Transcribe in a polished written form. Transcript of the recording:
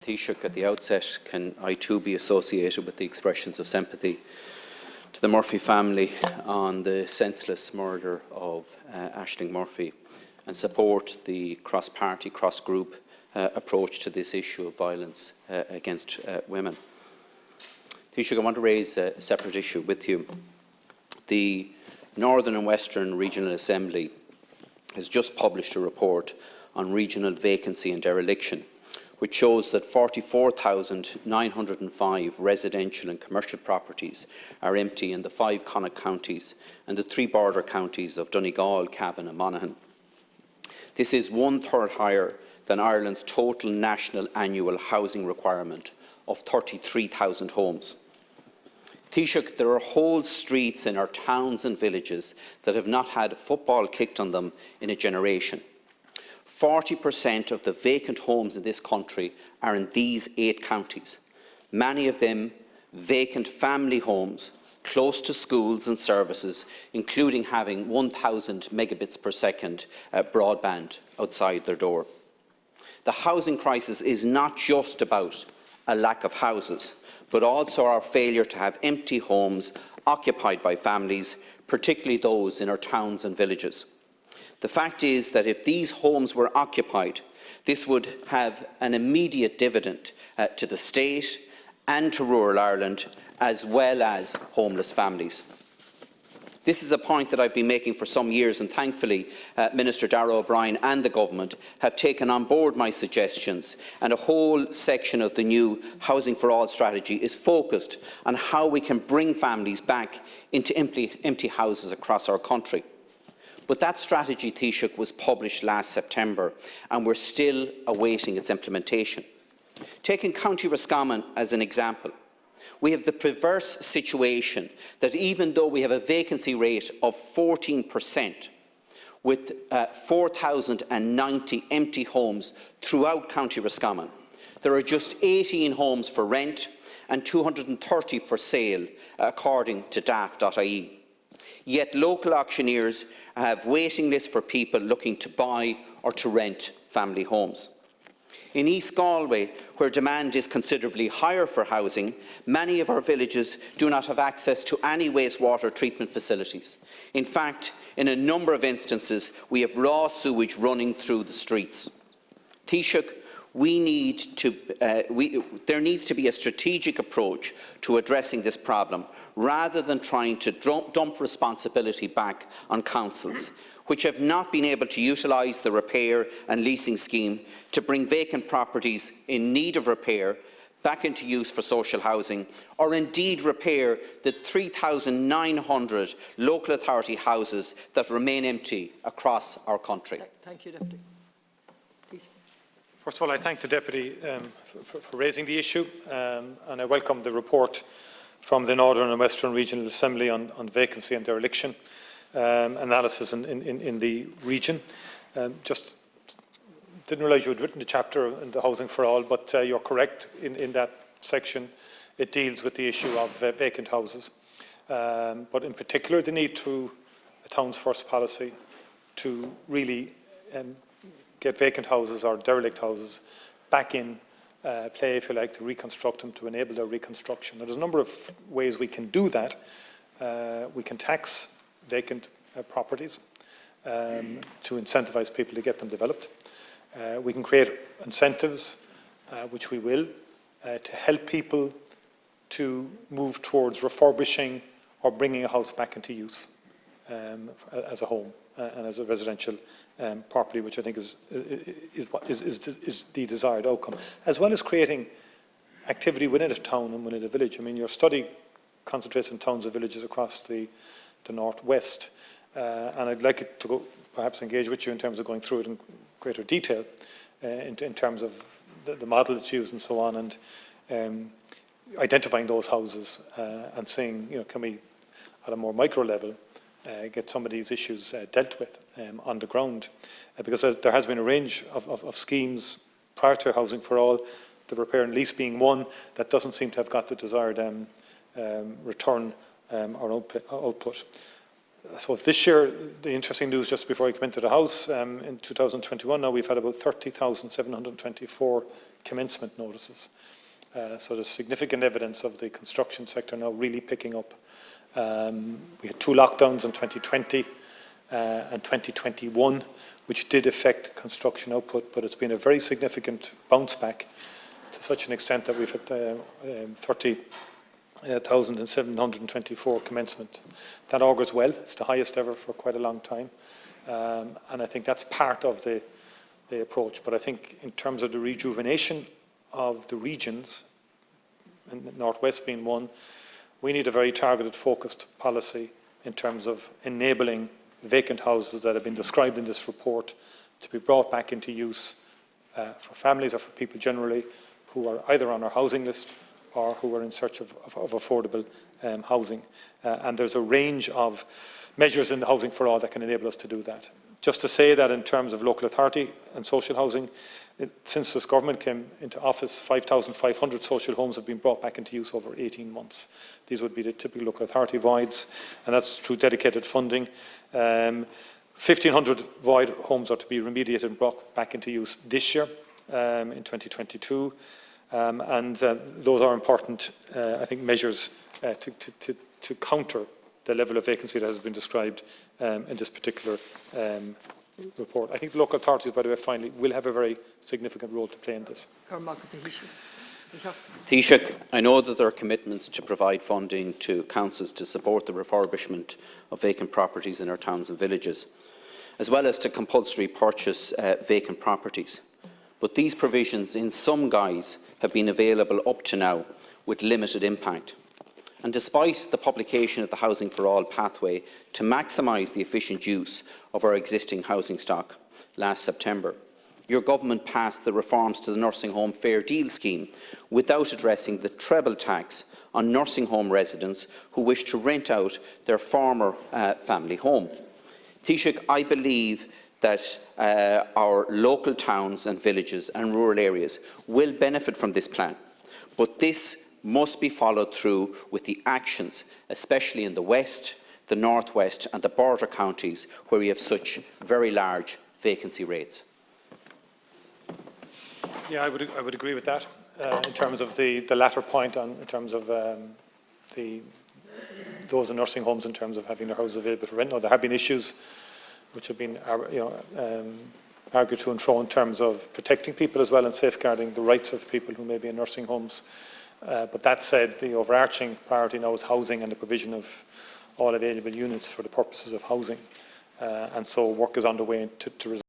Taoiseach, at the outset, can I too be associated with the expressions of sympathy to the Murphy family on the senseless murder of Aisling Murphy and support the cross-party, cross-group approach to this issue of violence against women. Taoiseach, I want to raise a separate issue with you. The Northern and Western Regional Assembly has just published a report on regional vacancy and dereliction, which shows that 44,905 residential and commercial properties are empty in the 5 Connacht counties and the 3 border counties of Donegal, Cavan and Monaghan. This is 1/3 higher than Ireland's total national annual housing requirement of 33,000 homes. Taoiseach, there are whole streets in our towns and villages that have not had a football kicked on them in a generation. 40% of the vacant homes in this country are in these 8 counties, many of them vacant family homes close to schools and services, including having 1,000 megabits per second broadband outside their door. The housing crisis is not just about a lack of houses, but also our failure to have empty homes occupied by families, particularly those in our towns and villages. The fact is that if these homes were occupied, this would have an immediate dividend to the state and to rural Ireland, as well as homeless families. This is a point that I've been making for some years, and thankfully Minister Darragh O'Brien and the Government have taken on board my suggestions, and a whole section of the new Housing for All strategy is focused on how we can bring families back into empty houses across our country. But that strategy, Taoiseach, was published last September, and we're still awaiting its implementation. Taking County Roscommon as an example, we have the perverse situation that even though we have a vacancy rate of 14%, with 4,090 empty homes throughout County Roscommon, there are just 18 homes for rent and 230 for sale, according to daft.ie. Yet local auctioneers have waiting lists for people looking to buy or to rent family homes. In East Galway, where demand is considerably higher for housing, many of our villages do not have access to any wastewater treatment facilities. In fact, in a number of instances, we have raw sewage running through the streets. Taoiseach, there needs to be a strategic approach to addressing this problem, rather than trying to dump responsibility back on councils, which have not been able to utilise the repair and leasing scheme to bring vacant properties in need of repair back into use for social housing, or indeed repair the 3,900 local authority houses that remain empty across our country. Thank you, Deputy. Please. First of all, I thank the Deputy for raising the issue, and I welcome the report from the Northern and Western Regional Assembly on vacancy and dereliction analysis in the region. Just didn't realise you had written the chapter in the Housing for All, but you're correct in that section. It deals with the issue of vacant houses, but in particular the need through a Towns First policy to really get vacant houses or derelict houses back in play, if you like, to reconstruct them, to enable their reconstruction. Now, there's a number of ways we can do that. We can tax vacant properties to incentivise people to get them developed. We can create incentives, which we will, to help people to move towards refurbishing or bringing a house back into use as a home and as a residential property, which I think is the desired outcome, as well as creating activity within a town and within a village. I mean, your study concentrates on towns and villages across the northwest, and I'd like it to go, perhaps engage with you in terms of going through it in greater detail, in terms of the model that's used and so on, and identifying those houses and saying, you know, can we, at a more micro level, get some of these issues dealt with on the ground, because there has been a range of schemes prior to Housing for All, the repair and lease being one that doesn't seem to have got the desired return or output. I suppose this year, the interesting news just before I come into the House, in 2021 now we've had about 30,724 commencement notices. So there's significant evidence of the construction sector now really picking up. We had 2 lockdowns in 2020 and 2021, which did affect construction output, but it's been a very significant bounce back to such an extent that we've had 30,724 commencement. That augurs well. It's the highest ever for quite a long time. And I think that's part of the approach. But I think in terms of the rejuvenation of the regions, and the Northwest being one, we need a very targeted, focused policy in terms of enabling vacant houses that have been described in this report to be brought back into use for families or for people generally who are either on our housing list or who are in search of affordable housing. And there's a range of measures in the Housing for All that can enable us to do that. Just to say that in terms of local authority and social housing, since this government came into office, 5,500 social homes have been brought back into use over 18 months. These would be the typical local authority voids, and that's through dedicated funding. 1,500 void homes are to be remediated and brought back into use this year, in 2022. Those are important, I think, measures to counter the level of vacancy that has been described in this particular report. I think the local authorities, by the way, finally, will have a very significant role to play in this. Taoiseach, I know that there are commitments to provide funding to councils to support the refurbishment of vacant properties in our towns and villages, as well as to compulsory purchase vacant properties. But these provisions, in some guise, have been available up to now with limited impact. And despite the publication of the Housing for All pathway to maximise the efficient use of our existing housing stock last September, your government passed the reforms to the Nursing Home Fair Deal scheme without addressing the treble tax on nursing home residents who wish to rent out their former family home. Taoiseach, I believe that our local towns and villages and rural areas will benefit from this plan, but this must be followed through with the actions, especially in the West, the Northwest and the border counties where we have such very large vacancy rates. Yeah, I would agree with that in terms of the latter point in terms of those in nursing homes in terms of having their houses available for rent. No, there have been issues which have been argued to and fro in terms of protecting people as well and safeguarding the rights of people who may be in nursing homes. But that said, the overarching priority now is housing and the provision of all available units for the purposes of housing. And so work is underway to resolve